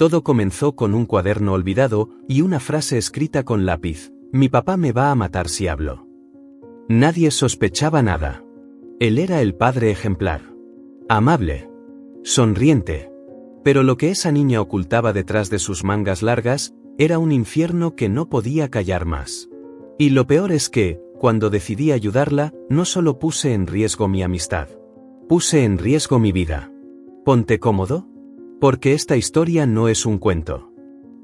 Todo comenzó con un cuaderno olvidado y una frase escrita con lápiz: mi papá me va a matar si hablo. Nadie sospechaba nada. Él era el padre ejemplar. Amable. Sonriente. Pero lo que esa niña ocultaba detrás de sus mangas largas era un infierno que no podía callar más. Y lo peor es que, cuando decidí ayudarla, no solo puse en riesgo mi amistad. Puse en riesgo mi vida. Ponte cómodo, porque esta historia no es un cuento.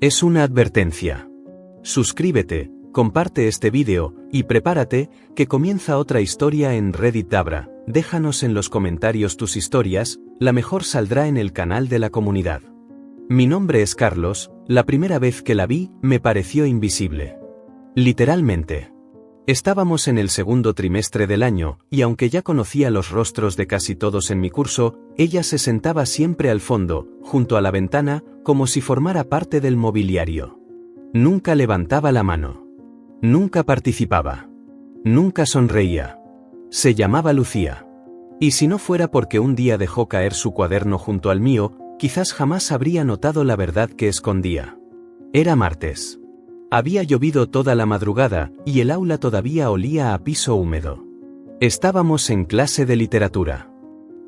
Es una advertencia. Suscríbete, comparte este vídeo, y prepárate, que comienza otra historia en Reddit Dabra. Déjanos en los comentarios tus historias, la mejor saldrá en el canal de la comunidad. Mi nombre es Carlos, la primera vez que la vi, me pareció invisible. Literalmente. Estábamos en el segundo trimestre del año, y aunque ya conocía los rostros de casi todos en mi curso, ella se sentaba siempre al fondo, junto a la ventana, como si formara parte del mobiliario. Nunca levantaba la mano. Nunca participaba. Nunca sonreía. Se llamaba Lucía. Y si no fuera porque un día dejó caer su cuaderno junto al mío, quizás jamás habría notado la verdad que escondía. Era martes. Había llovido toda la madrugada, y el aula todavía olía a piso húmedo. Estábamos en clase de literatura.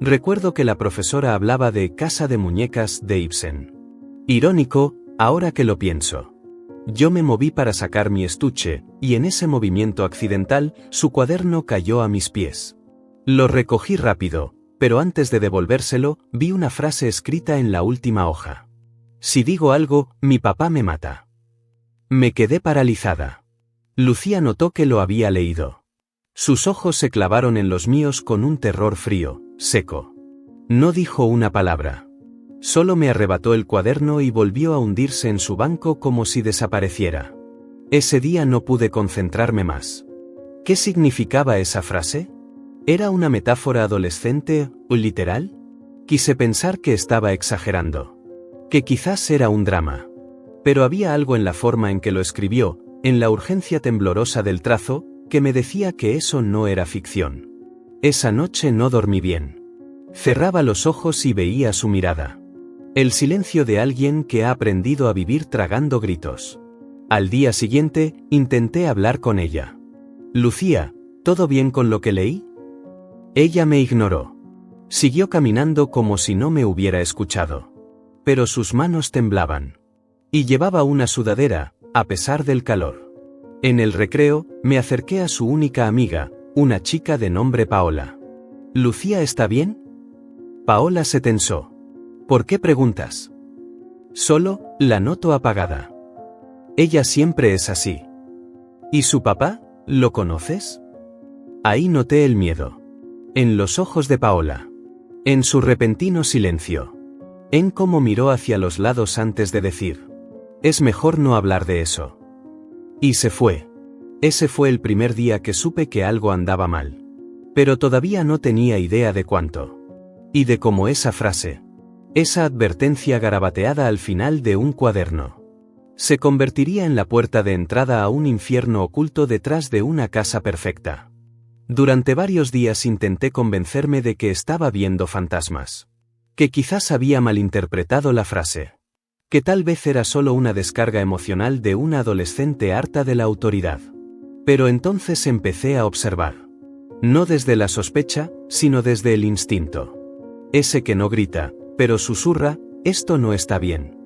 Recuerdo que la profesora hablaba de Casa de Muñecas de Ibsen. Irónico, ahora que lo pienso. Yo me moví para sacar mi estuche, y en ese movimiento accidental, su cuaderno cayó a mis pies. Lo recogí rápido, pero antes de devolvérselo, vi una frase escrita en la última hoja. Si digo algo, mi papá me mata. Me quedé paralizada. Lucía notó que lo había leído. Sus ojos se clavaron en los míos con un terror frío, seco. No dijo una palabra. Solo me arrebató el cuaderno y volvió a hundirse en su banco como si desapareciera. Ese día no pude concentrarme más. ¿Qué significaba esa frase? ¿Era una metáfora adolescente o literal? Quise pensar que estaba exagerando. Que quizás era un drama. Pero había algo en la forma en que lo escribió, en la urgencia temblorosa del trazo, que me decía que eso no era ficción. Esa noche no dormí bien. Cerraba los ojos y veía su mirada. El silencio de alguien que ha aprendido a vivir tragando gritos. Al día siguiente, intenté hablar con ella. Lucía, ¿todo bien con lo que leí? Ella me ignoró. Siguió caminando como si no me hubiera escuchado. Pero sus manos temblaban. Y llevaba una sudadera, a pesar del calor. En el recreo, me acerqué a su única amiga, una chica de nombre Paola. ¿Lucía está bien? Paola se tensó. ¿Por qué preguntas? Solo, la noto apagada. Ella siempre es así. ¿Y su papá? ¿Lo conoces? Ahí noté el miedo. En los ojos de Paola. En su repentino silencio. En cómo miró hacia los lados antes de decir: es mejor no hablar de eso. Y se fue. Ese fue el primer día que supe que algo andaba mal. Pero todavía no tenía idea de cuánto. Y de cómo esa frase, esa advertencia garabateada al final de un cuaderno, se convertiría en la puerta de entrada a un infierno oculto detrás de una casa perfecta. Durante varios días intenté convencerme de que estaba viendo fantasmas. Que quizás había malinterpretado la frase. Que tal vez era solo una descarga emocional de una adolescente harta de la autoridad. Pero entonces empecé a observar. No desde la sospecha, sino desde el instinto. Ese que no grita, pero susurra: esto no está bien.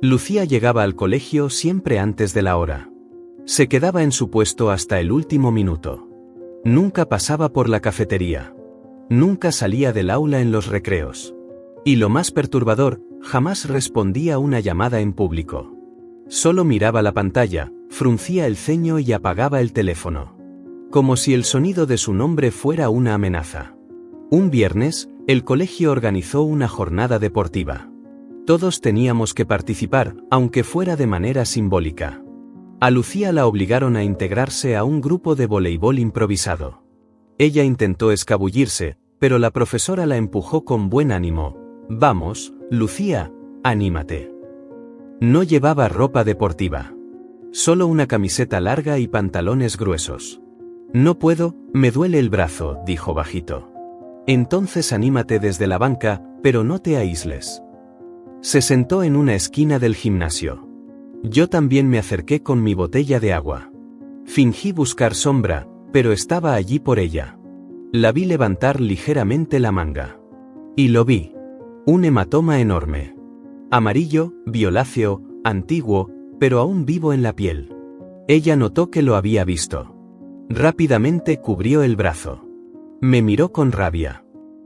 Lucía llegaba al colegio siempre antes de la hora. Se quedaba en su puesto hasta el último minuto. Nunca pasaba por la cafetería. Nunca salía del aula en los recreos. Y lo más perturbador, jamás respondía a una llamada en público. Solo miraba la pantalla, fruncía el ceño y apagaba el teléfono. Como si el sonido de su nombre fuera una amenaza. Un viernes, el colegio organizó una jornada deportiva. Todos teníamos que participar, aunque fuera de manera simbólica. A Lucía la obligaron a integrarse a un grupo de voleibol improvisado. Ella intentó escabullirse, pero la profesora la empujó con buen ánimo. Vamos, Lucía, anímate. No llevaba ropa deportiva. Solo una camiseta larga y pantalones gruesos. No puedo, me duele el brazo, dijo bajito. Entonces anímate desde la banca, pero no te aísles. Se sentó en una esquina del gimnasio. Yo también me acerqué con mi botella de agua. Fingí buscar sombra, pero estaba allí por ella. La vi levantar ligeramente la manga. Y lo vi. Un hematoma enorme. Amarillo, violáceo, antiguo, pero aún vivo en la piel. Ella notó que lo había visto. Rápidamente cubrió el brazo. Me miró con rabia.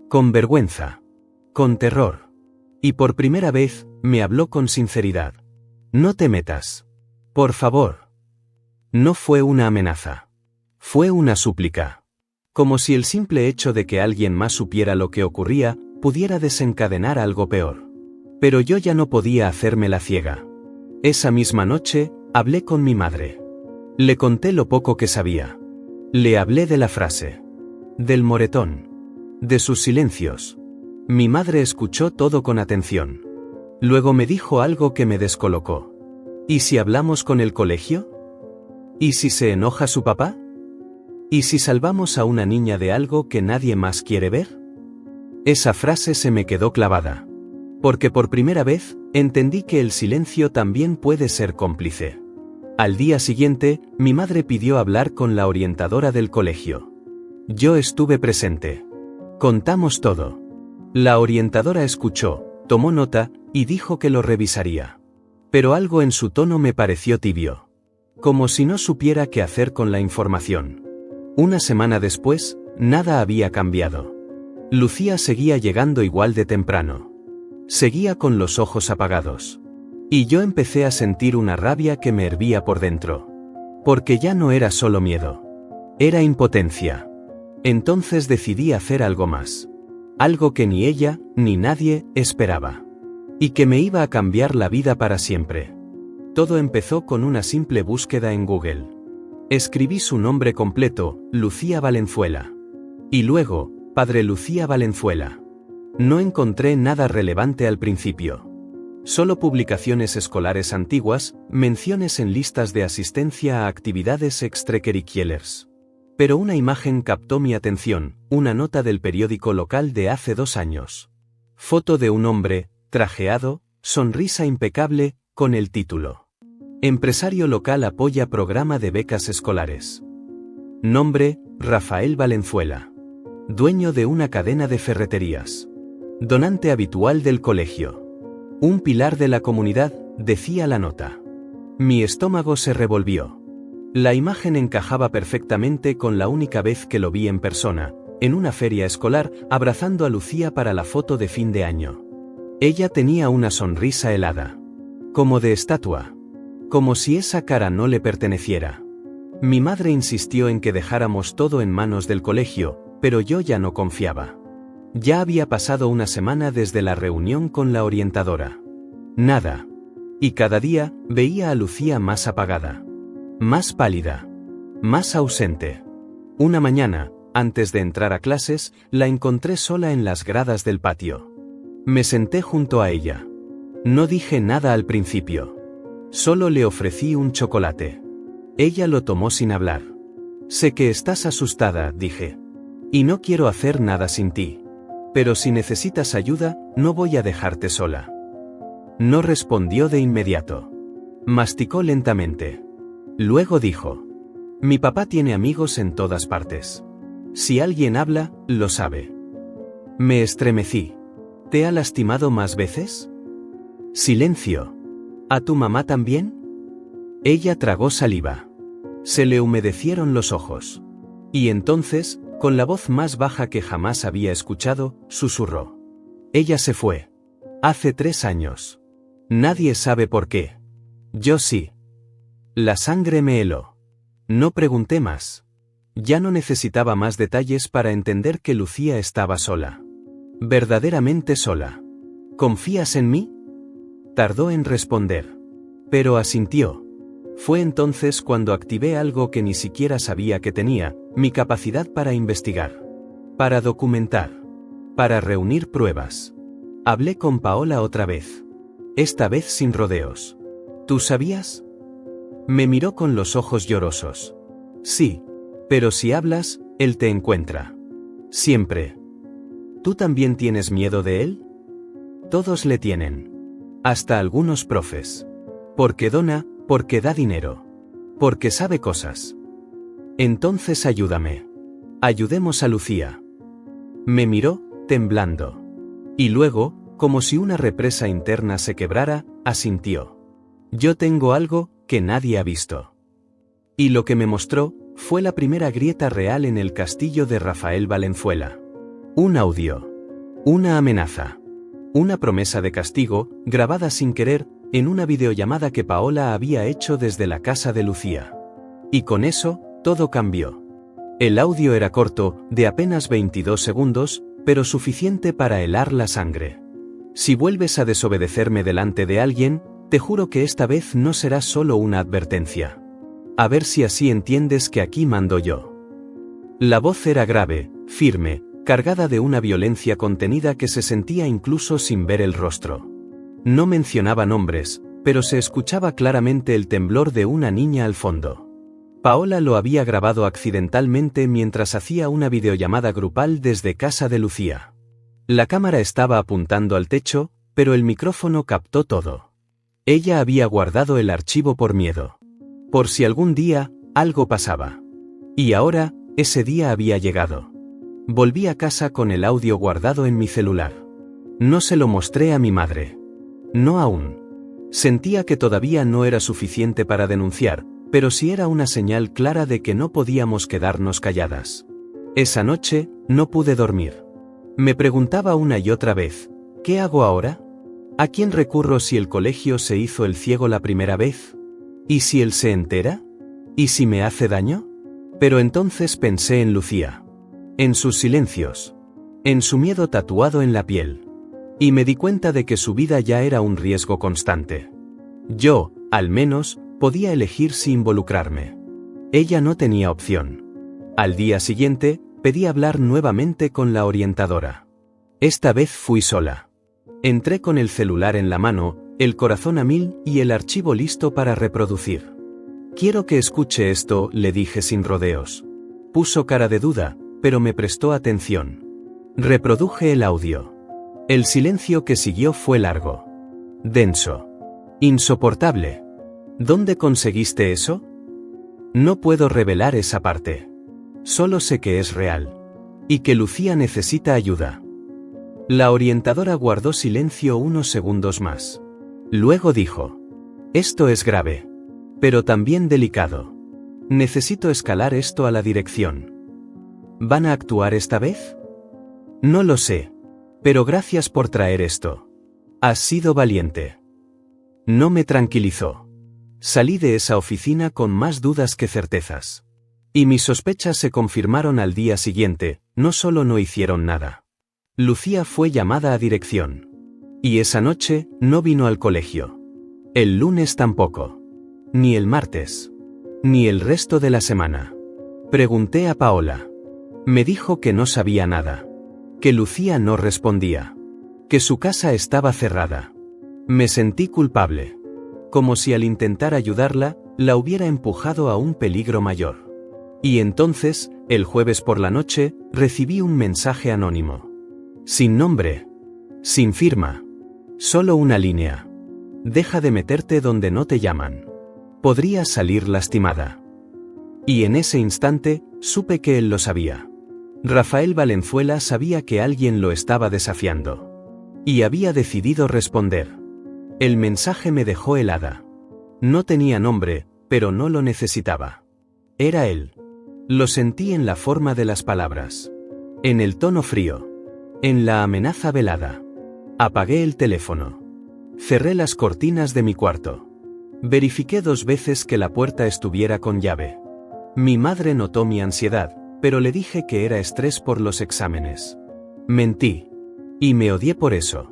Con vergüenza. Con terror. Y por primera vez, me habló con sinceridad. No te metas. Por favor. No fue una amenaza. Fue una súplica. Como si el simple hecho de que alguien más supiera lo que ocurría, pudiera desencadenar algo peor. Pero yo ya no podía hacerme la ciega. Esa misma noche, hablé con mi madre. Le conté lo poco que sabía. Le hablé de la frase. Del moretón. De sus silencios. Mi madre escuchó todo con atención. Luego me dijo algo que me descolocó. ¿Y si hablamos con el colegio? ¿Y si se enoja su papá? ¿Y si salvamos a una niña de algo que nadie más quiere ver? Esa frase se me quedó clavada. Porque por primera vez, entendí que el silencio también puede ser cómplice. Al día siguiente, mi madre pidió hablar con la orientadora del colegio. Yo estuve presente. Contamos todo. La orientadora escuchó, tomó nota, y dijo que lo revisaría. Pero algo en su tono me pareció tibio. Como si no supiera qué hacer con la información. Una semana después, nada había cambiado. Lucía seguía llegando igual de temprano. Seguía con los ojos apagados. Y yo empecé a sentir una rabia que me hervía por dentro. Porque ya no era solo miedo. Era impotencia. Entonces decidí hacer algo más. Algo que ni ella, ni nadie, esperaba. Y que me iba a cambiar la vida para siempre. Todo empezó con una simple búsqueda en Google. Escribí su nombre completo, Lucía Valenzuela. Y luego, Padre Lucía Valenzuela. No encontré nada relevante al principio. Solo publicaciones escolares antiguas, menciones en listas de asistencia a actividades extracurriculares. Pero una imagen captó mi atención, una nota del periódico local de hace 2 años. Foto de un hombre, trajeado, sonrisa impecable, con el título. Empresario local apoya programa de becas escolares. Nombre, Rafael Valenzuela. Dueño de una cadena de ferreterías. Donante habitual del colegio. Un pilar de la comunidad, decía la nota. Mi estómago se revolvió. La imagen encajaba perfectamente con la única vez que lo vi en persona, en una feria escolar, abrazando a Lucía para la foto de fin de año. Ella tenía una sonrisa helada. Como de estatua. Como si esa cara no le perteneciera. Mi madre insistió en que dejáramos todo en manos del colegio, pero yo ya no confiaba. Ya había pasado una semana desde la reunión con la orientadora. Nada. Y cada día, veía a Lucía más apagada. Más pálida. Más ausente. Una mañana, antes de entrar a clases, la encontré sola en las gradas del patio. Me senté junto a ella. No dije nada al principio. Solo le ofrecí un chocolate. Ella lo tomó sin hablar. Sé que estás asustada, dije. Y no quiero hacer nada sin ti. Pero si necesitas ayuda, no voy a dejarte sola. No respondió de inmediato. Masticó lentamente. Luego dijo. Mi papá tiene amigos en todas partes. Si alguien habla, lo sabe. Me estremecí. ¿Te ha lastimado más veces? Silencio. ¿A tu mamá también? Ella tragó saliva. Se le humedecieron los ojos. Y entonces, con la voz más baja que jamás había escuchado, susurró. Ella se fue. Hace 3 años. Nadie sabe por qué. Yo sí. La sangre me heló. No pregunté más. Ya no necesitaba más detalles para entender que Lucía estaba sola. Verdaderamente sola. ¿Confías en mí? Tardó en responder. Pero asintió. Fue entonces cuando activé algo que ni siquiera sabía que tenía, mi capacidad para investigar. Para documentar. Para reunir pruebas. Hablé con Paola otra vez. Esta vez sin rodeos. ¿Tú sabías? Me miró con los ojos llorosos. Sí. Pero si hablas, él te encuentra. Siempre. ¿Tú también tienes miedo de él? Todos le tienen. Hasta algunos profes. Porque dona, porque da dinero. Porque sabe cosas. Entonces ayúdame. Ayudemos a Lucía. Me miró, temblando. Y luego, como si una represa interna se quebrara, asintió. Yo tengo algo que nadie ha visto. Y lo que me mostró fue la primera grieta real en el castillo de Rafael Valenzuela. Un audio. Una amenaza. Una promesa de castigo, grabada sin querer, en una videollamada que Paola había hecho desde la casa de Lucía. Y con eso, todo cambió. El audio era corto, de apenas 22 segundos, pero suficiente para helar la sangre. Si vuelves a desobedecerme delante de alguien, te juro que esta vez no será solo una advertencia. A ver si así entiendes que aquí mando yo. La voz era grave, firme, cargada de una violencia contenida que se sentía incluso sin ver el rostro. No mencionaba nombres, pero se escuchaba claramente el temblor de una niña al fondo. Paola lo había grabado accidentalmente mientras hacía una videollamada grupal desde casa de Lucía. La cámara estaba apuntando al techo, pero el micrófono captó todo. Ella había guardado el archivo por miedo. Por si algún día, algo pasaba. Y ahora, ese día había llegado. Volví a casa con el audio guardado en mi celular. No se lo mostré a mi madre. No aún. Sentía que todavía no era suficiente para denunciar, pero sí era una señal clara de que no podíamos quedarnos calladas. Esa noche, no pude dormir. Me preguntaba una y otra vez, ¿qué hago ahora? ¿A quién recurro si el colegio se hizo el ciego la primera vez? ¿Y si él se entera? ¿Y si me hace daño? Pero entonces pensé en Lucía. En sus silencios. En su miedo tatuado en la piel. Y me di cuenta de que su vida ya era un riesgo constante. Yo, al menos, podía elegir si involucrarme. Ella no tenía opción. Al día siguiente, pedí hablar nuevamente con la orientadora. Esta vez fui sola. Entré con el celular en la mano, el corazón a 1000 y el archivo listo para reproducir. Quiero que escuche esto, le dije sin rodeos. Puso cara de duda, pero me prestó atención. Reproduje el audio. El silencio que siguió fue largo. Denso. Insoportable. ¿Dónde conseguiste eso? No puedo revelar esa parte. Solo sé que es real. Y que Lucía necesita ayuda. La orientadora guardó silencio unos segundos más. Luego dijo: esto es grave. Pero también delicado. Necesito escalar esto a la dirección. ¿Van a actuar esta vez? No lo sé. Pero gracias por traer esto. Has sido valiente. No me tranquilizó. Salí de esa oficina con más dudas que certezas. Y mis sospechas se confirmaron al día siguiente, no solo no hicieron nada. Lucía fue llamada a dirección. Y esa noche, no vino al colegio. El lunes tampoco. Ni el martes. Ni el resto de la semana. Pregunté a Paola. Me dijo que no sabía nada. Que Lucía no respondía. Que su casa estaba cerrada. Me sentí culpable. Como si al intentar ayudarla, la hubiera empujado a un peligro mayor. Y entonces, el jueves por la noche, recibí un mensaje anónimo. Sin nombre. Sin firma. Solo una línea. Deja de meterte donde no te llaman. Podrías salir lastimada. Y en ese instante, supe que él lo sabía. Rafael Valenzuela sabía que alguien lo estaba desafiando. Y había decidido responder. El mensaje me dejó helada. No tenía nombre, pero no lo necesitaba. Era él. Lo sentí en la forma de las palabras. En el tono frío. En la amenaza velada. Apagué el teléfono. Cerré las cortinas de mi cuarto. Verifiqué 2 veces que la puerta estuviera con llave. Mi madre notó mi ansiedad, pero le dije que era estrés por los exámenes. Mentí. Y me odié por eso.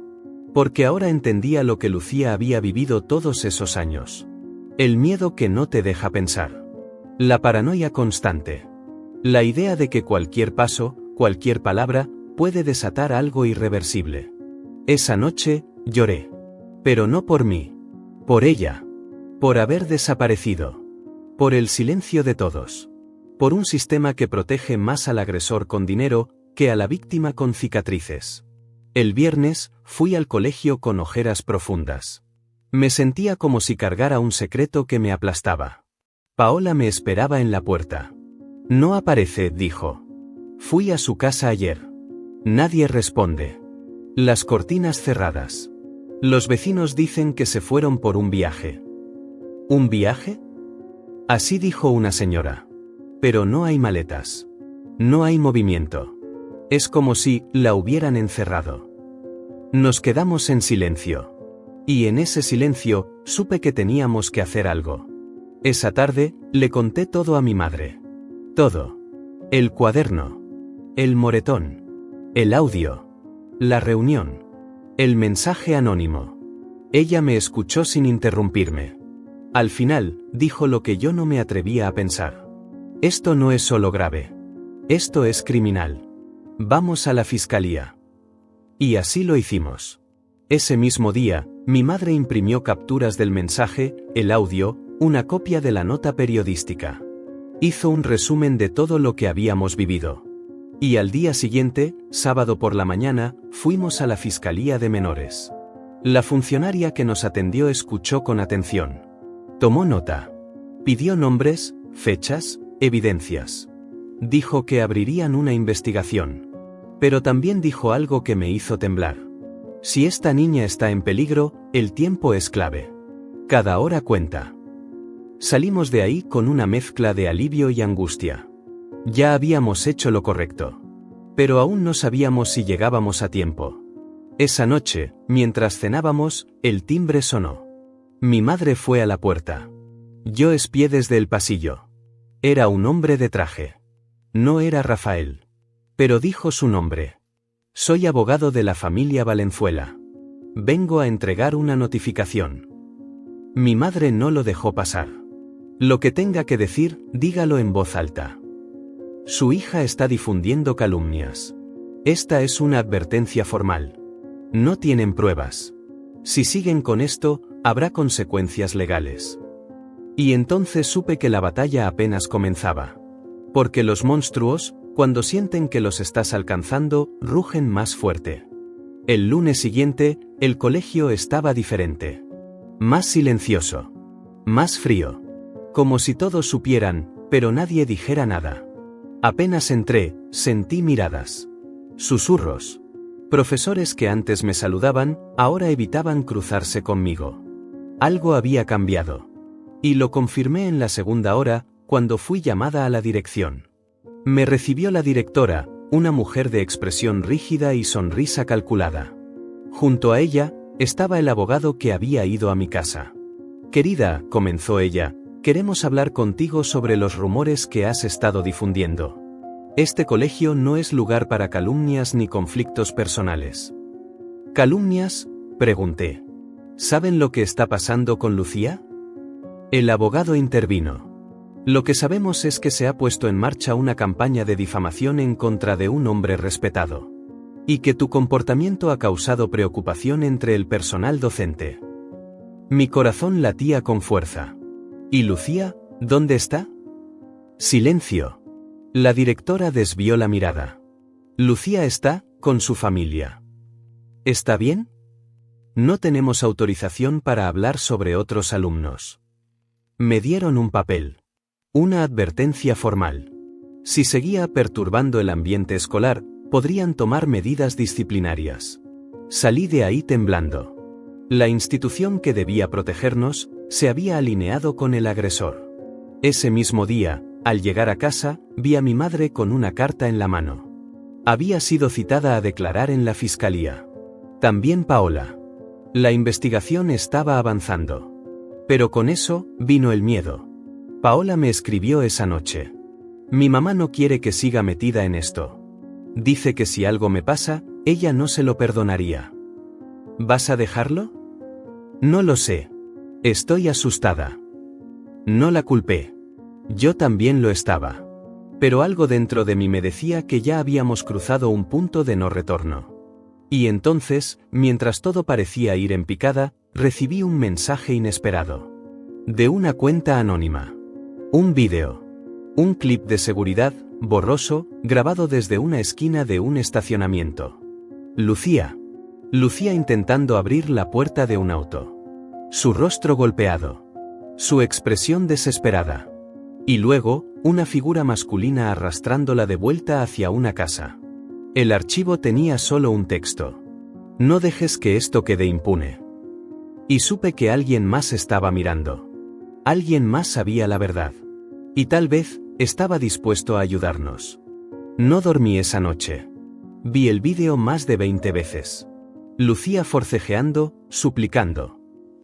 Porque ahora entendía lo que Lucía había vivido todos esos años. El miedo que no te deja pensar. La paranoia constante. La idea de que cualquier paso, cualquier palabra, puede desatar algo irreversible. Esa noche, lloré. Pero no por mí. Por ella. Por haber desaparecido. Por el silencio de todos. Por un sistema que protege más al agresor con dinero, que a la víctima con cicatrices. El viernes, fui al colegio con ojeras profundas. Me sentía como si cargara un secreto que me aplastaba. Paola me esperaba en la puerta. No aparece, dijo. Fui a su casa ayer. Nadie responde. Las cortinas cerradas. Los vecinos dicen que se fueron por un viaje. ¿Un viaje? Así dijo una señora. Pero no hay maletas. No hay movimiento. Es como si la hubieran encerrado. Nos quedamos en silencio. Y en ese silencio, supe que teníamos que hacer algo. Esa tarde, le conté todo a mi madre. Todo. El cuaderno. El moretón. El audio. La reunión. El mensaje anónimo. Ella me escuchó sin interrumpirme. Al final, dijo lo que yo no me atrevía a pensar. Esto no es solo grave. Esto es criminal. Vamos a la fiscalía. Y así lo hicimos. Ese mismo día, mi madre imprimió capturas del mensaje, el audio, una copia de la nota periodística. Hizo un resumen de todo lo que habíamos vivido. Y al día siguiente, sábado por la mañana, fuimos a la Fiscalía de Menores. La funcionaria que nos atendió escuchó con atención. Tomó nota. Pidió nombres, fechas, evidencias. Dijo que abrirían una investigación. Pero también dijo algo que me hizo temblar. Si esta niña está en peligro, el tiempo es clave. Cada hora cuenta. Salimos de ahí con una mezcla de alivio y angustia. Ya habíamos hecho lo correcto. Pero aún no sabíamos si llegábamos a tiempo. Esa noche, mientras cenábamos, el timbre sonó. Mi madre fue a la puerta. Yo espié desde el pasillo. Era un hombre de traje. No era Rafael. Pero dijo su nombre. Soy abogado de la familia Valenzuela. Vengo a entregar una notificación. Mi madre no lo dejó pasar. Lo que tenga que decir, dígalo en voz alta. Su hija está difundiendo calumnias. Esta es una advertencia formal. No tienen pruebas. Si siguen con esto, habrá consecuencias legales. Y entonces supe que la batalla apenas comenzaba. Porque los monstruos, cuando sienten que los estás alcanzando, rugen más fuerte. El lunes siguiente, el colegio estaba diferente. Más silencioso. Más frío. Como si todos supieran, pero nadie dijera nada. Apenas entré, sentí miradas. Susurros. Profesores que antes me saludaban, ahora evitaban cruzarse conmigo. Algo había cambiado. Y lo confirmé en la segunda hora, cuando fui llamada a la dirección. Me recibió la directora, una mujer de expresión rígida y sonrisa calculada. Junto a ella, estaba el abogado que había ido a mi casa. Querida, comenzó ella, queremos hablar contigo sobre los rumores que has estado difundiendo. Este colegio no es lugar para calumnias ni conflictos personales. ¿Calumnias?, pregunté. ¿Saben lo que está pasando con Lucía? El abogado intervino. Lo que sabemos es que se ha puesto en marcha una campaña de difamación en contra de un hombre respetado. Y que tu comportamiento ha causado preocupación entre el personal docente. Mi corazón latía con fuerza. ¿Y Lucía, dónde está? Silencio. La directora desvió la mirada. Lucía está con su familia. ¿Está bien? No tenemos autorización para hablar sobre otros alumnos. Me dieron un papel. Una advertencia formal. Si seguía perturbando el ambiente escolar, podrían tomar medidas disciplinarias. Salí de ahí temblando. La institución que debía protegernos, se había alineado con el agresor. Ese mismo día, al llegar a casa, vi a mi madre con una carta en la mano. Había sido citada a declarar en la fiscalía. También Paola. La investigación estaba avanzando. Pero con eso, vino el miedo. Paola me escribió esa noche. Mi mamá no quiere que siga metida en esto. Dice que si algo me pasa, ella no se lo perdonaría. ¿Vas a dejarlo? No lo sé. Estoy asustada. No la culpé. Yo también lo estaba. Pero algo dentro de mí me decía que ya habíamos cruzado un punto de no retorno. Y entonces, mientras todo parecía ir en picada, recibí un mensaje inesperado. De una cuenta anónima. Un vídeo. Un clip de seguridad, borroso, grabado desde una esquina de un estacionamiento. Lucía, Lucía intentando abrir la puerta de un auto. Su rostro golpeado. Su expresión desesperada. Y luego, una figura masculina arrastrándola de vuelta hacia una casa. El archivo tenía solo un texto. No dejes que esto quede impune. Y supe que alguien más estaba mirando. Alguien más sabía la verdad. Y tal vez, estaba dispuesto a ayudarnos. No dormí esa noche. Vi el vídeo más de 20 veces. Lucía forcejeando, suplicando.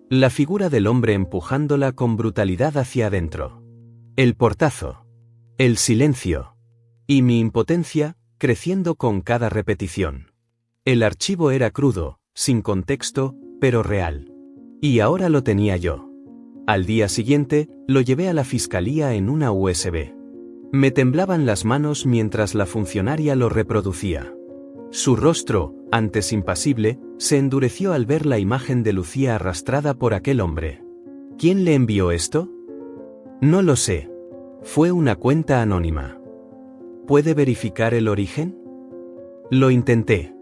La figura del hombre empujándola con brutalidad hacia adentro. El portazo. El silencio. Y mi impotencia, creciendo con cada repetición. El archivo era crudo, sin contexto, pero real. Y ahora lo tenía yo. Al día siguiente, lo llevé a la fiscalía en una USB. Me temblaban las manos mientras la funcionaria lo reproducía. Su rostro, antes impasible, se endureció al ver la imagen de Lucía arrastrada por aquel hombre. ¿Quién le envió esto? No lo sé. Fue una cuenta anónima. ¿Puede verificar el origen? Lo intenté.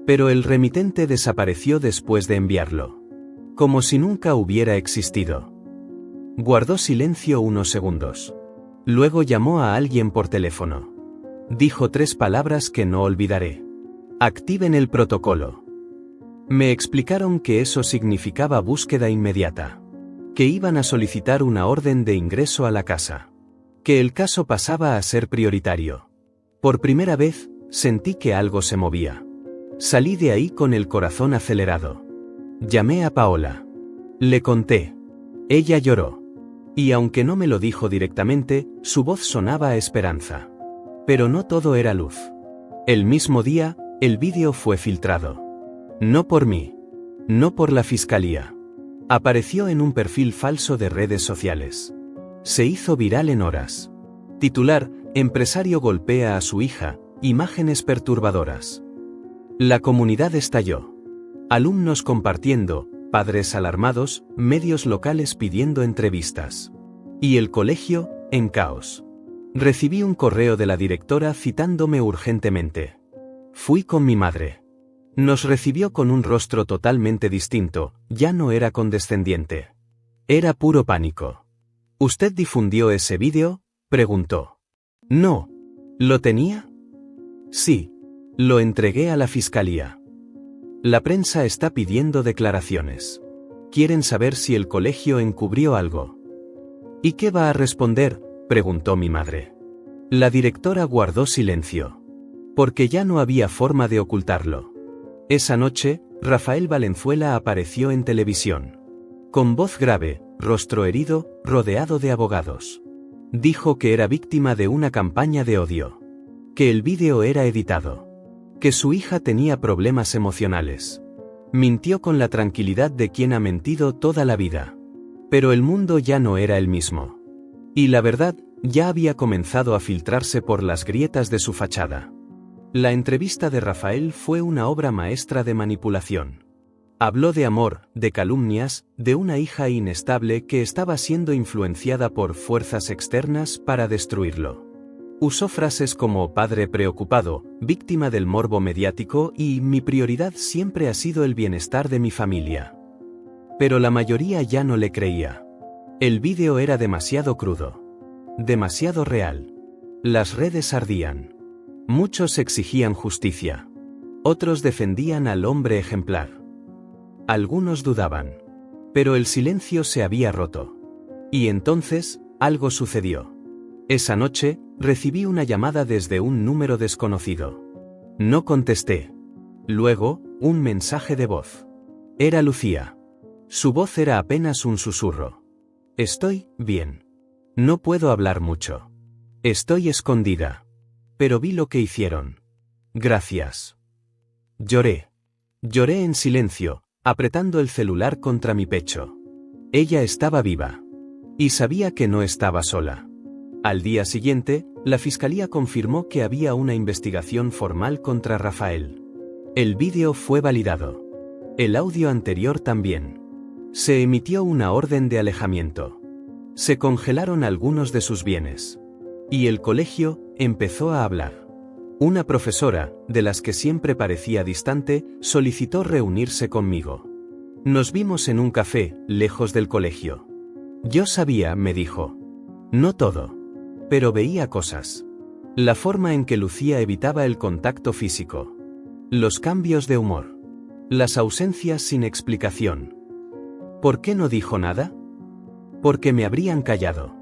Pero el remitente desapareció después de enviarlo. Como si nunca hubiera existido. Guardó silencio unos segundos. Luego llamó a alguien por teléfono. Dijo 3 palabras que no olvidaré. Activen el protocolo. Me explicaron que eso significaba búsqueda inmediata. Que iban a solicitar una orden de ingreso a la casa. Que el caso pasaba a ser prioritario. Por primera vez, sentí que algo se movía. Salí de ahí con el corazón acelerado. Llamé a Paola. Le conté. Ella lloró. Y aunque no me lo dijo directamente, su voz sonaba a esperanza. Pero no todo era luz. El mismo día, el vídeo fue filtrado. No por mí. No por la fiscalía. Apareció en un perfil falso de redes sociales. Se hizo viral en horas. Titular: empresario golpea a su hija, imágenes perturbadoras. La comunidad estalló. Alumnos compartiendo, padres alarmados, medios locales pidiendo entrevistas. Y el colegio, en caos. Recibí un correo de la directora citándome urgentemente. Fui con mi madre. Nos recibió con un rostro totalmente distinto, ya no era condescendiente. Era puro pánico. ¿Usted difundió ese vídeo?, preguntó. No. ¿Lo tenía? Sí. Lo entregué a la fiscalía. La prensa está pidiendo declaraciones. Quieren saber si el colegio encubrió algo. ¿Y qué va a responder?, preguntó mi madre. La directora guardó silencio. Porque ya no había forma de ocultarlo. Esa noche, Rafael Valenzuela apareció en televisión. Con voz grave, rostro herido, rodeado de abogados. Dijo que era víctima de una campaña de odio. Que el vídeo era editado. Que su hija tenía problemas emocionales. Mintió con la tranquilidad de quien ha mentido toda la vida. Pero el mundo ya no era el mismo. Y la verdad, ya había comenzado a filtrarse por las grietas de su fachada. La entrevista de Rafael fue una obra maestra de manipulación. Habló de amor, de calumnias, de una hija inestable que estaba siendo influenciada por fuerzas externas para destruirlo. Usó frases como padre preocupado, víctima del morbo mediático y mi prioridad siempre ha sido el bienestar de mi familia. Pero la mayoría ya no le creía. El vídeo era demasiado crudo. Demasiado real. Las redes ardían. Muchos exigían justicia. Otros defendían al hombre ejemplar. Algunos dudaban. Pero el silencio se había roto. Y entonces, algo sucedió. Esa noche, recibí una llamada desde un número desconocido. No contesté. Luego, un mensaje de voz. Era Lucía. Su voz era apenas un susurro. Estoy bien. No puedo hablar mucho. Estoy escondida. Pero vi lo que hicieron. Gracias. Lloré. Lloré en silencio, apretando el celular contra mi pecho. Ella estaba viva. Y sabía que no estaba sola. Al día siguiente, la fiscalía confirmó que había una investigación formal contra Rafael. El vídeo fue validado. El audio anterior también. Se emitió una orden de alejamiento. Se congelaron algunos de sus bienes. Y el colegio empezó a hablar. Una profesora, de las que siempre parecía distante, solicitó reunirse conmigo. Nos vimos en un café, lejos del colegio. Yo sabía, me dijo. No todo. Pero veía cosas. La forma en que Lucía evitaba el contacto físico. Los cambios de humor. Las ausencias sin explicación. ¿Por qué no dijo nada? Porque me habrían callado.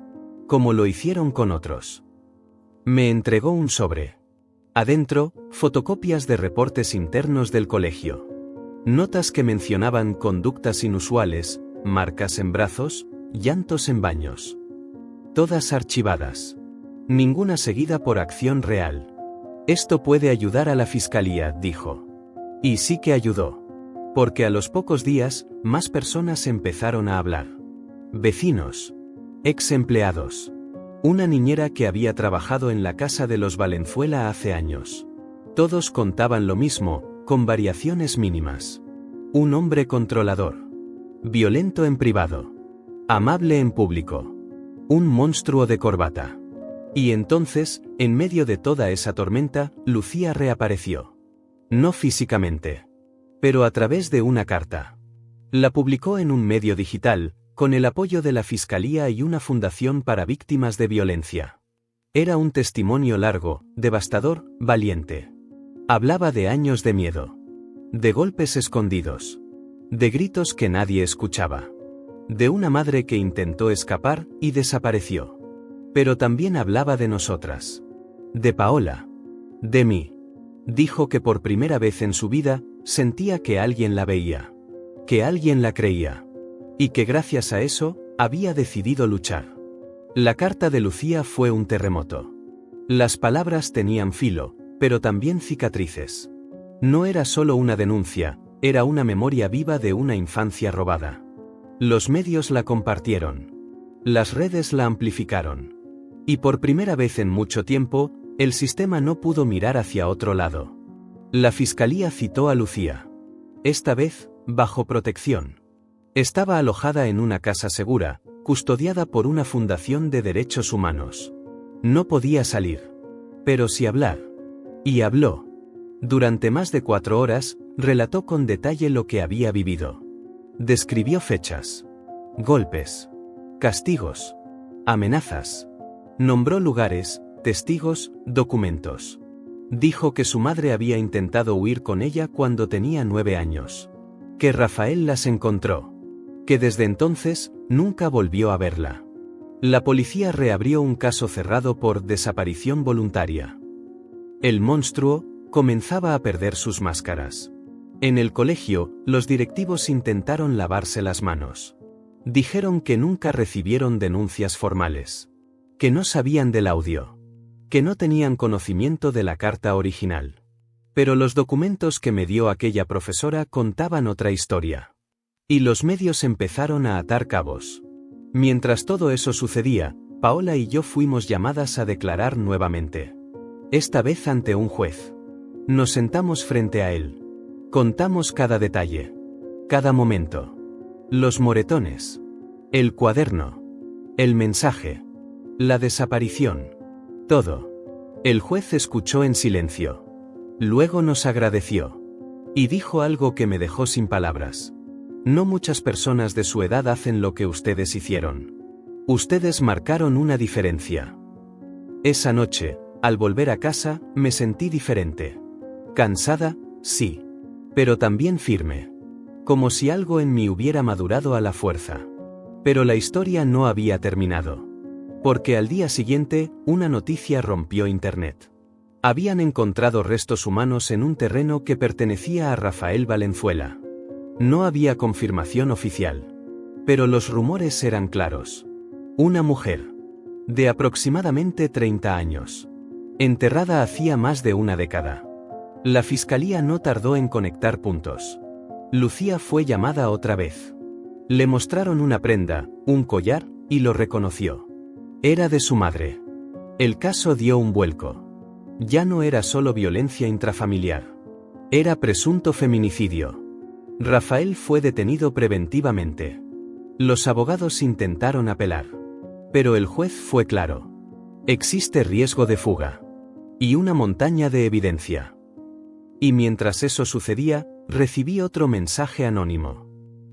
Como lo hicieron con otros. Me entregó un sobre. Adentro, fotocopias de reportes internos del colegio. Notas que mencionaban conductas inusuales, marcas en brazos, llantos en baños. Todas archivadas. Ninguna seguida por acción real. Esto puede ayudar a la fiscalía, dijo. Y sí que ayudó. Porque a los pocos días, más personas empezaron a hablar. Vecinos. Ex empleados. Una niñera que había trabajado en la casa de los Valenzuela hace años. Todos contaban lo mismo, con variaciones mínimas. Un hombre controlador. Violento en privado. Amable en público. Un monstruo de corbata. Y entonces, en medio de toda esa tormenta, Lucía reapareció. No físicamente. Pero a través de una carta. La publicó en un medio digital, con el apoyo de la Fiscalía y una fundación para víctimas de violencia. Era un testimonio largo, devastador, valiente. Hablaba de años de miedo. De golpes escondidos. De gritos que nadie escuchaba. De una madre que intentó escapar y desapareció. Pero también hablaba de nosotras. De Paola. De mí. Dijo que por primera vez en su vida, sentía que alguien la veía. Que alguien la creía. Y que gracias a eso, había decidido luchar. La carta de Lucía fue un terremoto. Las palabras tenían filo, pero también cicatrices. No era solo una denuncia, era una memoria viva de una infancia robada. Los medios la compartieron. Las redes la amplificaron. Y por primera vez en mucho tiempo, el sistema no pudo mirar hacia otro lado. La Fiscalía citó a Lucía. Esta vez, bajo protección. Estaba alojada en una casa segura, custodiada por una fundación de derechos humanos. No podía salir. Pero sí hablar. Y habló. Durante más de 4 horas, relató con detalle lo que había vivido. Describió fechas. Golpes. Castigos. Amenazas. Nombró lugares, testigos, documentos. Dijo que su madre había intentado huir con ella cuando tenía 9 años. Que Rafael las encontró. Que desde entonces, nunca volvió a verla. La policía reabrió un caso cerrado por desaparición voluntaria. El monstruo comenzaba a perder sus máscaras. En el colegio, los directivos intentaron lavarse las manos. Dijeron que nunca recibieron denuncias formales. Que no sabían del audio. Que no tenían conocimiento de la carta original. Pero los documentos que me dio aquella profesora contaban otra historia. Y los medios empezaron a atar cabos. Mientras todo eso sucedía, Paola y yo fuimos llamadas a declarar nuevamente. Esta vez ante un juez. Nos sentamos frente a él. Contamos cada detalle. Cada momento. Los moretones. El cuaderno. El mensaje. La desaparición. Todo. El juez escuchó en silencio. Luego nos agradeció. Y dijo algo que me dejó sin palabras. No muchas personas de su edad hacen lo que ustedes hicieron. Ustedes marcaron una diferencia. Esa noche, al volver a casa, me sentí diferente. Cansada, sí. Pero también firme. Como si algo en mí hubiera madurado a la fuerza. Pero la historia no había terminado. Porque al día siguiente, una noticia rompió Internet. Habían encontrado restos humanos en un terreno que pertenecía a Rafael Valenzuela. No había confirmación oficial. Pero los rumores eran claros. Una mujer. De aproximadamente 30 años. Enterrada hacía más de una década. La fiscalía no tardó en conectar puntos. Lucía fue llamada otra vez. Le mostraron una prenda, un collar, y lo reconoció. Era de su madre. El caso dio un vuelco. Ya no era solo violencia intrafamiliar. Era presunto feminicidio. Rafael fue detenido preventivamente. Los abogados intentaron apelar. Pero el juez fue claro. Existe riesgo de fuga. Y una montaña de evidencia. Y mientras eso sucedía, recibí otro mensaje anónimo.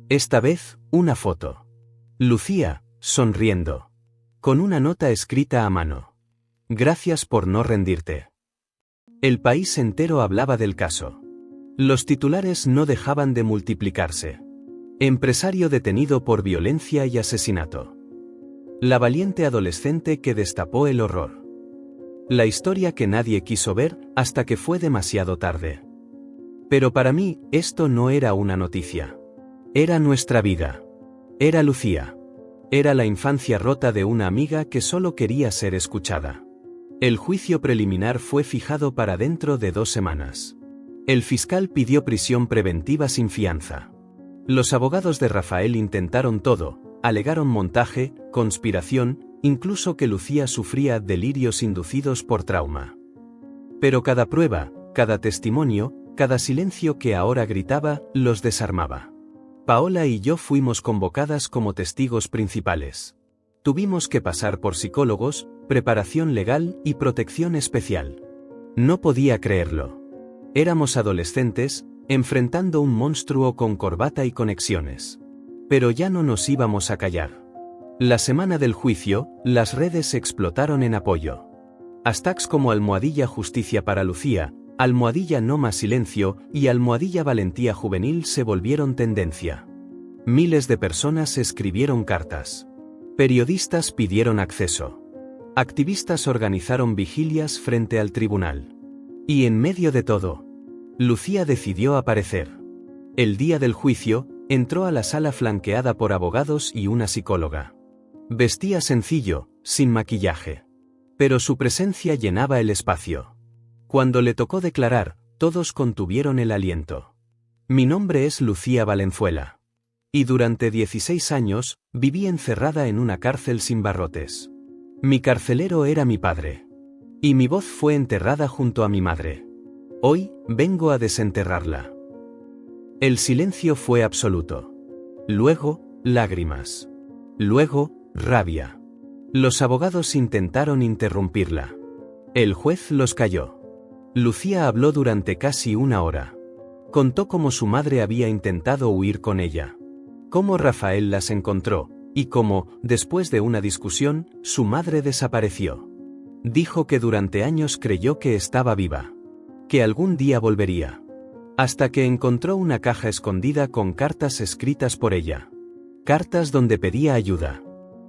Esta vez, una foto. Lucía, sonriendo. Con una nota escrita a mano. Gracias por no rendirte. El país entero hablaba del caso. Los titulares no dejaban de multiplicarse. Empresario detenido por violencia y asesinato. La valiente adolescente que destapó el horror. La historia que nadie quiso ver hasta que fue demasiado tarde. Pero para mí, esto no era una noticia. Era nuestra vida. Era Lucía. Era la infancia rota de una amiga que solo quería ser escuchada. El juicio preliminar fue fijado para dentro de 2 semanas. El fiscal pidió prisión preventiva sin fianza. Los abogados de Rafael intentaron todo, alegaron montaje, conspiración, incluso que Lucía sufría delirios inducidos por trauma. Pero cada prueba, cada testimonio, cada silencio que ahora gritaba, los desarmaba. Paola y yo fuimos convocadas como testigos principales. Tuvimos que pasar por psicólogos, preparación legal y protección especial. No podía creerlo. Éramos adolescentes, enfrentando un monstruo con corbata y conexiones. Pero ya no nos íbamos a callar. La semana del juicio, las redes explotaron en apoyo. Hashtags como #Justicia para Lucía, #No más silencio y #Valentía Juvenil se volvieron tendencia. Miles de personas escribieron cartas. Periodistas pidieron acceso. Activistas organizaron vigilias frente al tribunal. Y en medio de todo, Lucía decidió aparecer. El día del juicio, entró a la sala flanqueada por abogados y una psicóloga. Vestía sencillo, sin maquillaje. Pero su presencia llenaba el espacio. Cuando le tocó declarar, todos contuvieron el aliento. Mi nombre es Lucía Valenzuela. Y durante 16 años, viví encerrada en una cárcel sin barrotes. Mi carcelero era mi padre. Y mi voz fue enterrada junto a mi madre. Hoy, vengo a desenterrarla. El silencio fue absoluto. Luego, lágrimas. Luego, rabia. Los abogados intentaron interrumpirla. El juez los calló. Lucía habló durante casi 1 hora. Contó cómo su madre había intentado huir con ella. Cómo Rafael las encontró, y cómo, después de una discusión, su madre desapareció. Dijo que durante años creyó que estaba viva. Que algún día volvería. Hasta que encontró una caja escondida con cartas escritas por ella. Cartas donde pedía ayuda.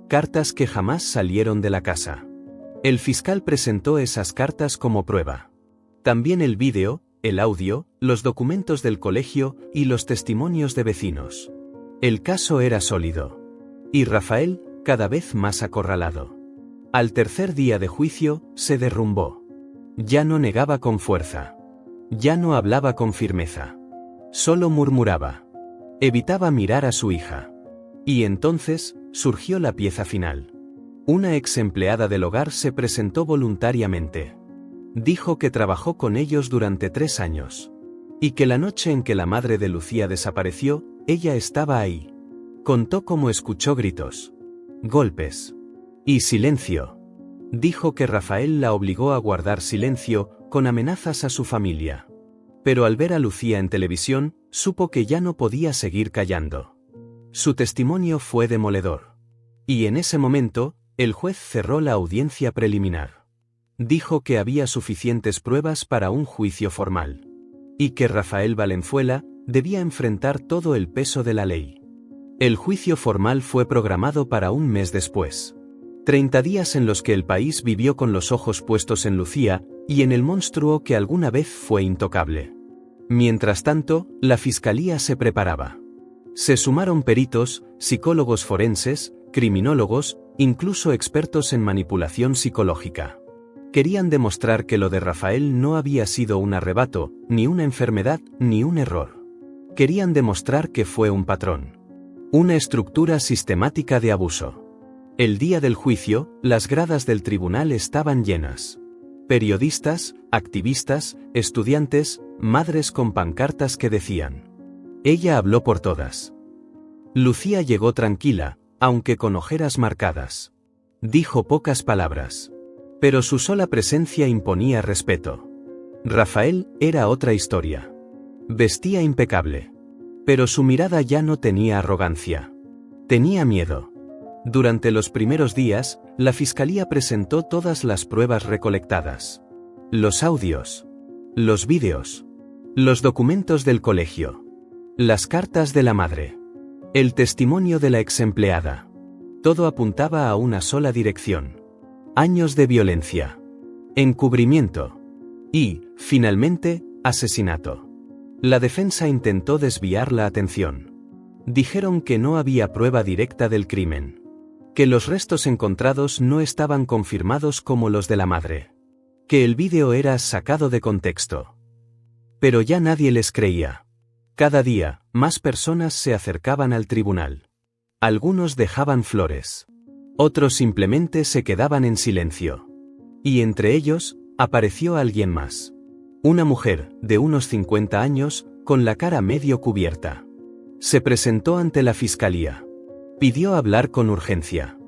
Cartas que jamás salieron de la casa. El fiscal presentó esas cartas como prueba. También el vídeo, el audio, los documentos del colegio y los testimonios de vecinos. El caso era sólido. Y Rafael, cada vez más acorralado. Al tercer día de juicio, se derrumbó. Ya no negaba con fuerza. Ya no hablaba con firmeza. Solo murmuraba. Evitaba mirar a su hija. Y entonces, surgió la pieza final. Una ex empleada del hogar se presentó voluntariamente. Dijo que trabajó con ellos durante 3 años. Y que la noche en que la madre de Lucía desapareció, ella estaba ahí. Contó cómo escuchó gritos. Golpes. Y silencio. Dijo que Rafael la obligó a guardar silencio, con amenazas a su familia. Pero al ver a Lucía en televisión, supo que ya no podía seguir callando. Su testimonio fue demoledor. Y en ese momento, el juez cerró la audiencia preliminar. Dijo que había suficientes pruebas para un juicio formal. Y que Rafael Valenzuela debía enfrentar todo el peso de la ley. El juicio formal fue programado para un mes después. 30 días en los que el país vivió con los ojos puestos en Lucía y en el monstruo que alguna vez fue intocable. Mientras tanto, la fiscalía se preparaba. Se sumaron peritos, psicólogos forenses, criminólogos, incluso expertos en manipulación psicológica. Querían demostrar que lo de Rafael no había sido un arrebato, ni una enfermedad, ni un error. Querían demostrar que fue un patrón. Una estructura sistemática de abuso. El día del juicio, las gradas del tribunal estaban llenas. Periodistas, activistas, estudiantes, madres con pancartas que decían. Ella habló por todas. Lucía llegó tranquila, aunque con ojeras marcadas. Dijo pocas palabras. Pero su sola presencia imponía respeto. Rafael era otra historia. Vestía impecable. Pero su mirada ya no tenía arrogancia. Tenía miedo. Durante los primeros días, la fiscalía presentó todas las pruebas recolectadas. Los audios. Los vídeos. Los documentos del colegio. Las cartas de la madre. El testimonio de la exempleada. Todo apuntaba a una sola dirección. Años de violencia. Encubrimiento. Y, finalmente, asesinato. La defensa intentó desviar la atención. Dijeron que no había prueba directa del crimen. Que los restos encontrados no estaban confirmados como los de la madre. Que el vídeo era sacado de contexto. Pero ya nadie les creía. Cada día, más personas se acercaban al tribunal. Algunos dejaban flores. Otros simplemente se quedaban en silencio. Y entre ellos, apareció alguien más. Una mujer, de unos 50 años, con la cara medio cubierta. Se presentó ante la fiscalía. Pidió hablar con urgencia.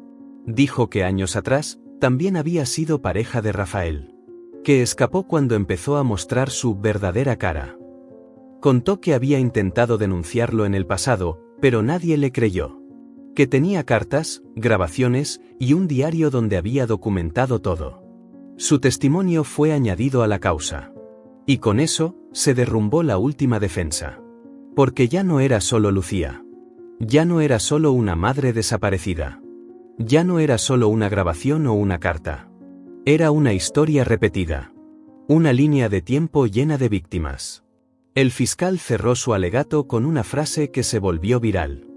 Dijo que años atrás, también había sido pareja de Rafael. Que escapó cuando empezó a mostrar su verdadera cara. Contó que había intentado denunciarlo en el pasado, pero nadie le creyó. Que tenía cartas, grabaciones y un diario donde había documentado todo. Su testimonio fue añadido a la causa. Y con eso, se derrumbó la última defensa. Porque ya no era solo Lucía. Ya no era solo una madre desaparecida. Ya no era solo una grabación o una carta. Era una historia repetida. Una línea de tiempo llena de víctimas. El fiscal cerró su alegato con una frase que se volvió viral.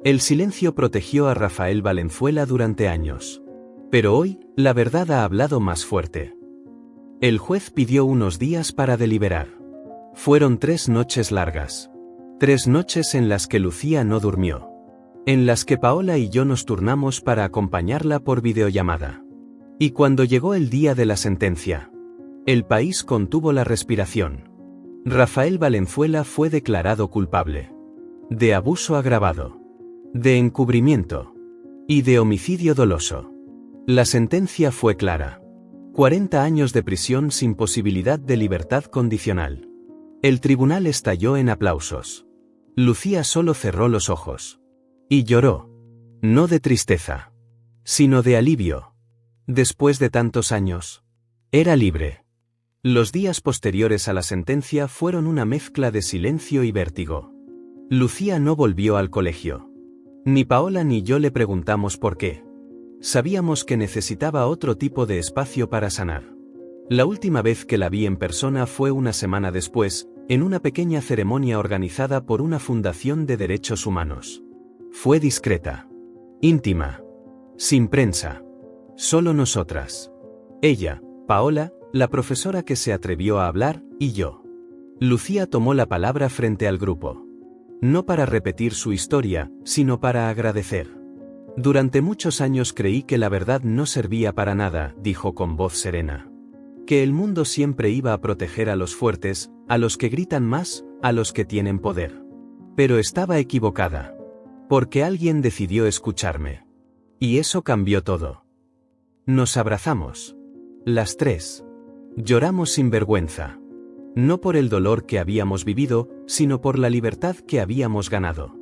El silencio protegió a Rafael Valenzuela durante años. Pero hoy, la verdad ha hablado más fuerte. El juez pidió unos días para deliberar. Fueron 3 noches largas. 3 noches en las que Lucía no durmió. En las que Paola y yo nos turnamos para acompañarla por videollamada. Y cuando llegó el día de la sentencia, el país contuvo la respiración. Rafael Valenzuela fue declarado culpable. De abuso agravado. De encubrimiento. Y de homicidio doloso. La sentencia fue clara. 40 años de prisión sin posibilidad de libertad condicional. El tribunal estalló en aplausos. Lucía solo cerró los ojos. Y lloró. No de tristeza. Sino de alivio. Después de tantos años. Era libre. Los días posteriores a la sentencia fueron una mezcla de silencio y vértigo. Lucía no volvió al colegio. Ni Paola ni yo le preguntamos por qué. Sabíamos que necesitaba otro tipo de espacio para sanar. La última vez que la vi en persona fue una semana después, en una pequeña ceremonia organizada por una fundación de derechos humanos. Fue discreta. Íntima. Sin prensa. Solo nosotras. Ella, Paola, la profesora que se atrevió a hablar, y yo. Lucía tomó la palabra frente al grupo. No para repetir su historia, sino para agradecer. Durante muchos años creí que la verdad no servía para nada, dijo con voz serena. Que el mundo siempre iba a proteger a los fuertes, a los que gritan más, a los que tienen poder. Pero estaba equivocada. Porque alguien decidió escucharme. Y eso cambió todo. Nos abrazamos. Las 3. Lloramos sin vergüenza. No por el dolor que habíamos vivido, sino por la libertad que habíamos ganado.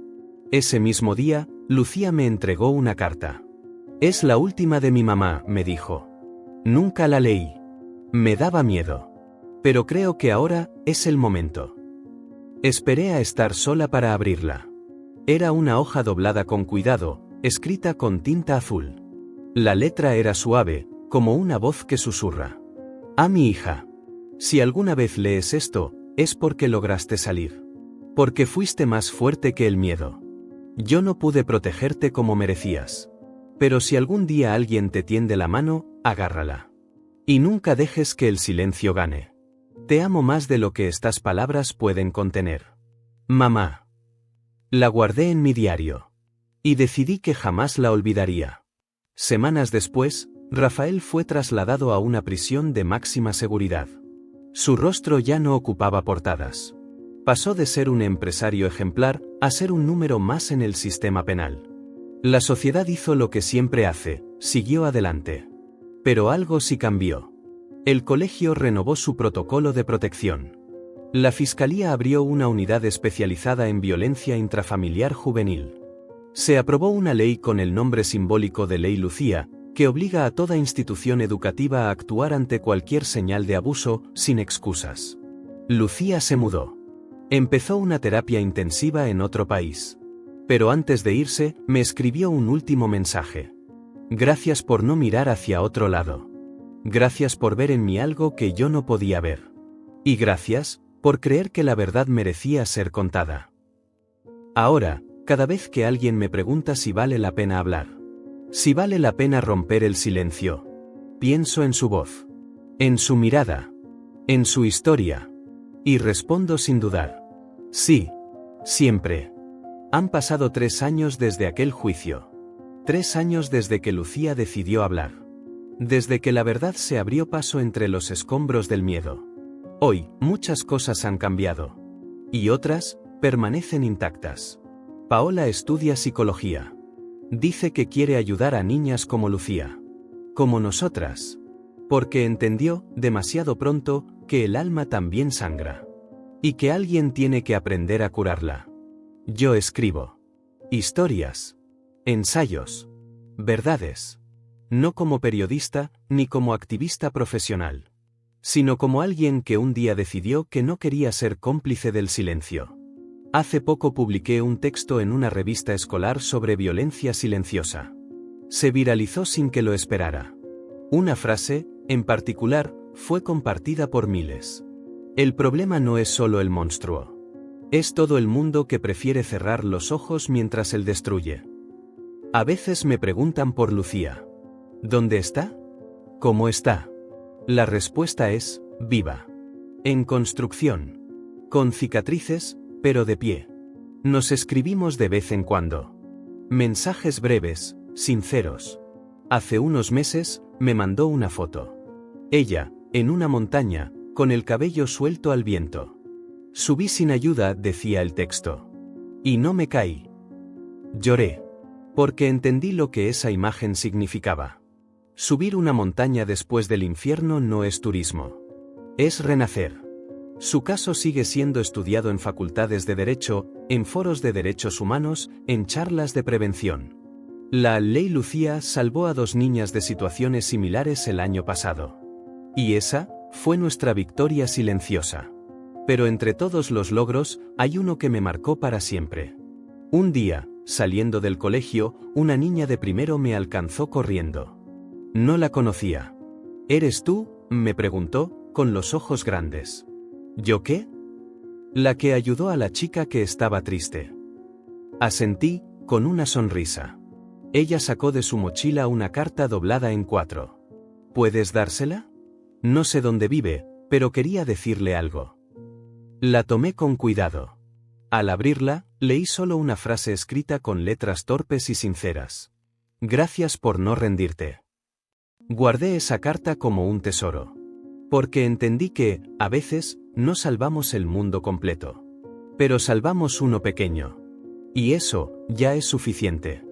Ese mismo día, Lucía me entregó una carta. Es la última de mi mamá, me dijo. Nunca la leí. Me daba miedo. Pero creo que ahora es el momento. Esperé a estar sola para abrirla. Era una hoja doblada con cuidado, escrita con tinta azul. La letra era suave, como una voz que susurra. A mi hija. Si alguna vez lees esto, es porque lograste salir. Porque fuiste más fuerte que el miedo. Yo no pude protegerte como merecías. Pero si algún día alguien te tiende la mano, agárrala. Y nunca dejes que el silencio gane. Te amo más de lo que estas palabras pueden contener. Mamá. La guardé en mi diario. Y decidí que jamás la olvidaría. Semanas después, Rafael fue trasladado a una prisión de máxima seguridad. Su rostro ya no ocupaba portadas. Pasó de ser un empresario ejemplar a ser un número más en el sistema penal. La sociedad hizo lo que siempre hace, siguió adelante. Pero algo sí cambió. El colegio renovó su protocolo de protección. La Fiscalía abrió una unidad especializada en violencia intrafamiliar juvenil. Se aprobó una ley con el nombre simbólico de Ley Lucía, que obliga a toda institución educativa a actuar ante cualquier señal de abuso, sin excusas. Lucía se mudó. Empezó una terapia intensiva en otro país. Pero antes de irse, me escribió un último mensaje. Gracias por no mirar hacia otro lado. Gracias por ver en mí algo que yo no podía ver. Y gracias por creer que la verdad merecía ser contada. Ahora, cada vez que alguien me pregunta si vale la pena hablar, si vale la pena romper el silencio, pienso en su voz, en su mirada, en su historia, y respondo sin dudar. Sí, siempre. Han pasado 3 años desde aquel juicio. 3 años desde que Lucía decidió hablar. Desde que la verdad se abrió paso entre los escombros del miedo. Hoy, muchas cosas han cambiado. Y otras, permanecen intactas. Paola estudia psicología. Dice que quiere ayudar a niñas como Lucía. Como nosotras. Porque entendió, demasiado pronto, que el alma también sangra. Y que alguien tiene que aprender a curarla. Yo escribo historias, ensayos, verdades. No como periodista, ni como activista profesional. Sino como alguien que un día decidió que no quería ser cómplice del silencio. Hace poco publiqué un texto en una revista escolar sobre violencia silenciosa. Se viralizó sin que lo esperara. Una frase, en particular, fue compartida por miles. El problema no es solo el monstruo. Es todo el mundo que prefiere cerrar los ojos mientras él destruye. A veces me preguntan por Lucía. ¿Dónde está? ¿Cómo está? La respuesta es, viva. En construcción. Con cicatrices, pero de pie. Nos escribimos de vez en cuando. Mensajes breves, sinceros. Hace unos meses, me mandó una foto. Ella, en una montaña, con el cabello suelto al viento. Subí sin ayuda, decía el texto. Y no me caí. Lloré. Porque entendí lo que esa imagen significaba. Subir una montaña después del infierno no es turismo. Es renacer. Su caso sigue siendo estudiado en facultades de Derecho, en foros de derechos humanos, en charlas de prevención. La Ley Lucía salvó a 2 niñas de situaciones similares el año pasado. Y esa fue nuestra victoria silenciosa. Pero entre todos los logros, hay uno que me marcó para siempre. Un día, saliendo del colegio, una niña de primero me alcanzó corriendo. No la conocía. ¿Eres tú?, me preguntó, con los ojos grandes. ¿Yo qué? La que ayudó a la chica que estaba triste. Asentí, con una sonrisa. Ella sacó de su mochila una carta doblada en 4. ¿Puedes dársela? No sé dónde vive, pero quería decirle algo. La tomé con cuidado. Al abrirla, leí solo una frase escrita con letras torpes y sinceras. Gracias por no rendirte. Guardé esa carta como un tesoro. Porque entendí que, a veces, no salvamos el mundo completo. Pero salvamos uno pequeño. Y eso, ya es suficiente.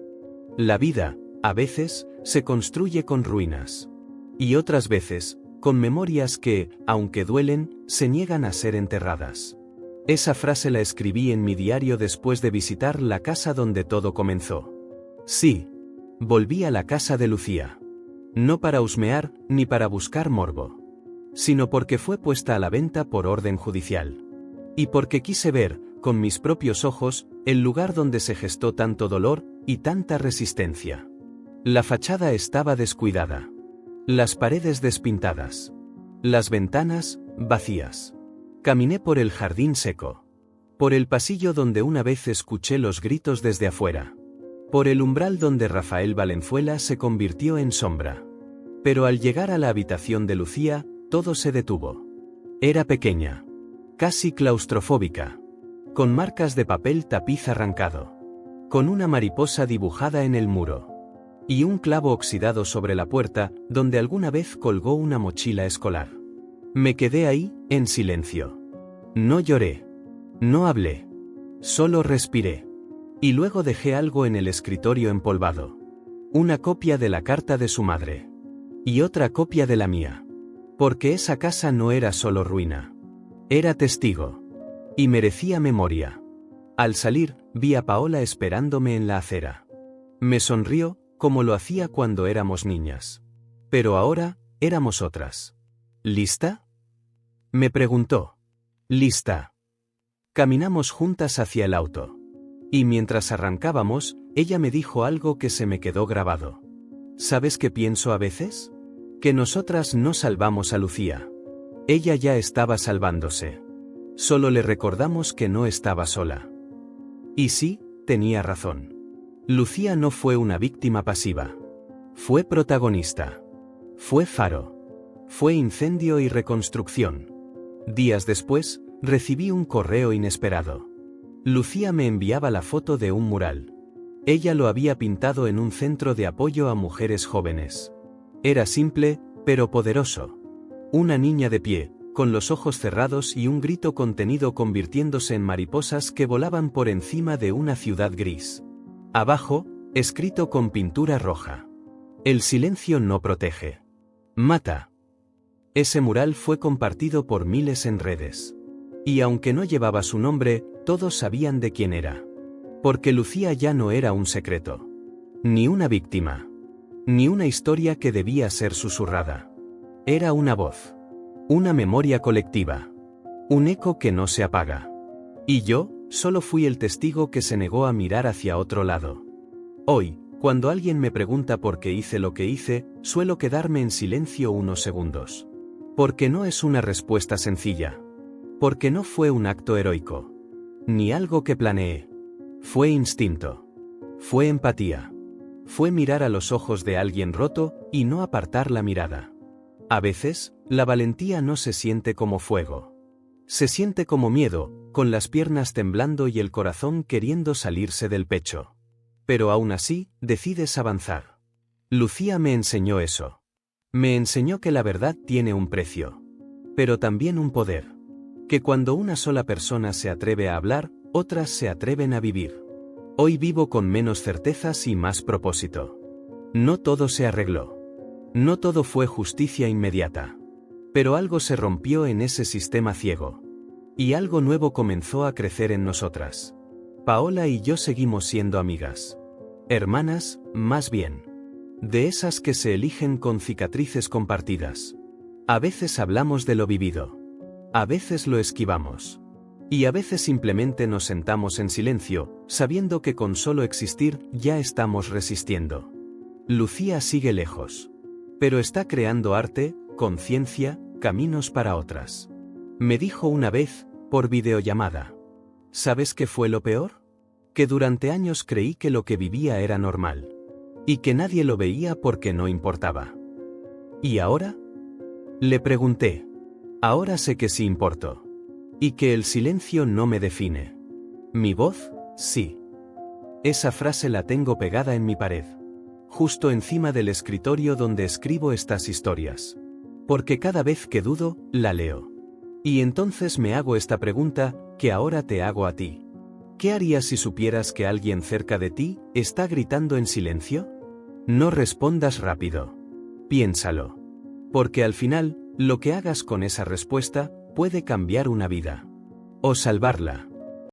La vida, a veces, se construye con ruinas. Y otras veces, con memorias que, aunque duelen, se niegan a ser enterradas. Esa frase la escribí en mi diario después de visitar la casa donde todo comenzó. Sí. Volví a la casa de Lucía. No para husmear, ni para buscar morbo. Sino porque fue puesta a la venta por orden judicial. Y porque quise ver, con mis propios ojos, el lugar donde se gestó tanto dolor y tanta resistencia. La fachada estaba descuidada. Las paredes despintadas. Las ventanas, vacías. Caminé por el jardín seco. Por el pasillo donde una vez escuché los gritos desde afuera. Por el umbral donde Rafael Valenzuela se convirtió en sombra. Pero al llegar a la habitación de Lucía, todo se detuvo. Era pequeña. Casi claustrofóbica. Con marcas de papel tapiz arrancado. Con una mariposa dibujada en el muro. Y un clavo oxidado sobre la puerta, donde alguna vez colgó una mochila escolar. Me quedé ahí, en silencio. No lloré. No hablé. Solo respiré. Y luego dejé algo en el escritorio empolvado. Una copia de la carta de su madre. Y otra copia de la mía. Porque esa casa no era solo ruina. Era testigo. Y merecía memoria. Al salir, vi a Paola esperándome en la acera. Me sonrió, como lo hacía cuando éramos niñas. Pero ahora, éramos otras. ¿Lista? Me preguntó. Lista. Caminamos juntas hacia el auto. Y mientras arrancábamos, ella me dijo algo que se me quedó grabado. ¿Sabes qué pienso a veces? Que nosotras no salvamos a Lucía. Ella ya estaba salvándose. Solo le recordamos que no estaba sola. Y sí, tenía razón. Lucía no fue una víctima pasiva. Fue protagonista. Fue faro. Fue incendio y reconstrucción. Días después, recibí un correo inesperado. Lucía me enviaba la foto de un mural. Ella lo había pintado en un centro de apoyo a mujeres jóvenes. Era simple, pero poderoso. Una niña de pie, con los ojos cerrados y un grito contenido convirtiéndose en mariposas que volaban por encima de una ciudad gris. Abajo, escrito con pintura roja. El silencio no protege. Mata. Ese mural fue compartido por miles en redes. Y aunque no llevaba su nombre, todos sabían de quién era. Porque Lucía ya no era un secreto. Ni una víctima. Ni una historia que debía ser susurrada. Era una voz. Una memoria colectiva. Un eco que no se apaga. Y yo, solo fui el testigo que se negó a mirar hacia otro lado. Hoy, cuando alguien me pregunta por qué hice lo que hice, suelo quedarme en silencio unos segundos. Porque no es una respuesta sencilla. Porque no fue un acto heroico. Ni algo que planeé. Fue instinto. Fue empatía. Fue mirar a los ojos de alguien roto y no apartar la mirada. A veces, la valentía no se siente como fuego. Se siente como miedo, con las piernas temblando y el corazón queriendo salirse del pecho. Pero aún así, decides avanzar. Lucía me enseñó eso. Me enseñó que la verdad tiene un precio. Pero también un poder. Que cuando una sola persona se atreve a hablar, otras se atreven a vivir. Hoy vivo con menos certezas y más propósito. No todo se arregló. No todo fue justicia inmediata. Pero algo se rompió en ese sistema ciego. Y algo nuevo comenzó a crecer en nosotras. Paola y yo seguimos siendo amigas. Hermanas, más bien. De esas que se eligen con cicatrices compartidas. A veces hablamos de lo vivido. A veces lo esquivamos. Y a veces simplemente nos sentamos en silencio, sabiendo que con solo existir ya estamos resistiendo. Lucía sigue lejos. Pero está creando arte, conciencia, caminos para otras. Me dijo una vez, por videollamada. ¿Sabes qué fue lo peor? Que durante años creí que lo que vivía era normal. Y que nadie lo veía porque no importaba. ¿Y ahora? Le pregunté. Ahora sé que sí importo. Y que el silencio no me define. Mi voz, sí. Esa frase la tengo pegada en mi pared. Justo encima del escritorio donde escribo estas historias. Porque cada vez que dudo, la leo. Y entonces me hago esta pregunta, que ahora te hago a ti. ¿Qué harías si supieras que alguien cerca de ti está gritando en silencio? No respondas rápido. Piénsalo. Porque al final, lo que hagas con esa respuesta, puede cambiar una vida. O salvarla.